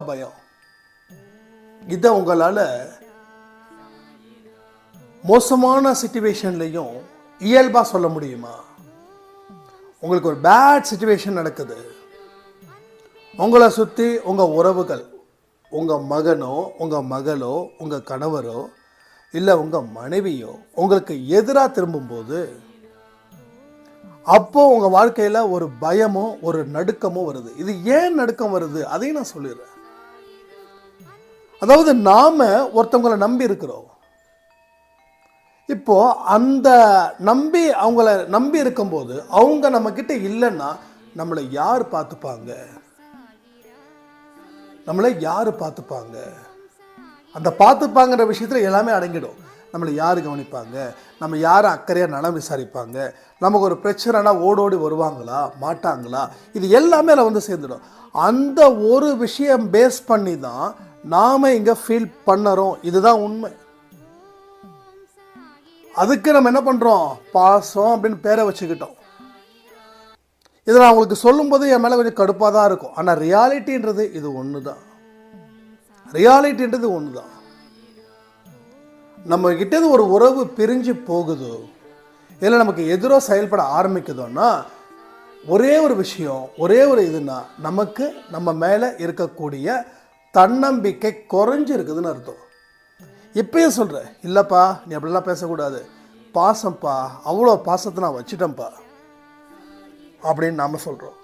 பயம். இதை உங்களால் மோசமான சிச்சுவேஷன்லையும் இயல்பாக சொல்ல முடியுமா? உங்களுக்கு ஒரு பேட் சிச்சுவேஷன் நடக்குது, உங்களை சுற்றி உங்கள் உறவுகள், உங்கள் மகனோ உங்கள் மகளோ உங்கள் கணவரோ இல்லை உங்கள் மனைவியோ உங்களுக்கு எதிராக திரும்பும்போது அப்போது உங்கள் வாழ்க்கையில் ஒரு பயமோ ஒரு நடுக்கமோ வருது. இது ஏன் நடுக்கம் வருது அதையும் நான் சொல்லிடுறேன். அதாவது நாம் ஒருத்தவங்களை நம்பி இருக்கிறோம். இப்போ அந்த அவங்கள நம்பி இருக்கும்போது அவங்க நம்மக்கிட்ட இல்லைன்னா நம்மளை யார் பார்த்துப்பாங்க? நம்மளை யார் பார்த்துப்பாங்க? அந்த பார்த்துப்பாங்கிற விஷயத்தில் எல்லாமே அடங்கிடும். நம்மளை யார் கவனிப்பாங்க? நம்ம யார் அக்கறையாக நலம் விசாரிப்பாங்க? நமக்கு ஒரு பிரச்சனைனா ஓடோடி வருவாங்களா மாட்டாங்களா? இது எல்லாமே அதில் வந்து சேர்ந்துடும். அந்த ஒரு விஷயம் பேஸ் பண்ணி தான் நாம் இங்கே ஃபீல் பண்ணுறோம். இதுதான் உண்மை. அதுக்கு நம்ம என்ன பண்ணுறோம்? பாசம் அப்படின்னு பேரை வச்சுக்கிட்டோம். இதை நான் உங்களுக்கு சொல்லும்போது என் மேலே கொஞ்சம் கடுப்பாக தான் இருக்கும். ஆனால் ரியாலிட்டின்றது இது ஒன்று தான். ரியாலிட்டின்றது ஒன்று தான். நம்ம கிட்டேருந்து ஒரு உறவு பிரிஞ்சு போகுதோ இல்லை நமக்கு எதிராக செயல்பட ஆரம்பிக்குதோன்னா ஒரே ஒரு விஷயம், ஒரே ஒரு இதுனா நமக்கு நம்ம மேலே இருக்கக்கூடிய தன்னம்பிக்கை குறைஞ்சிருக்குதுன்னு அர்த்தம். இப்பயும் சொல்கிறேன், இல்லைப்பா நீ அப்படிலாம் பேசக்கூடாது, பாசம்ப்பா, அவ்வளோ பாசத்தை நான் வச்சுட்டேன்ப்பா அப்படின்னு நாம் சொல்கிறோம்.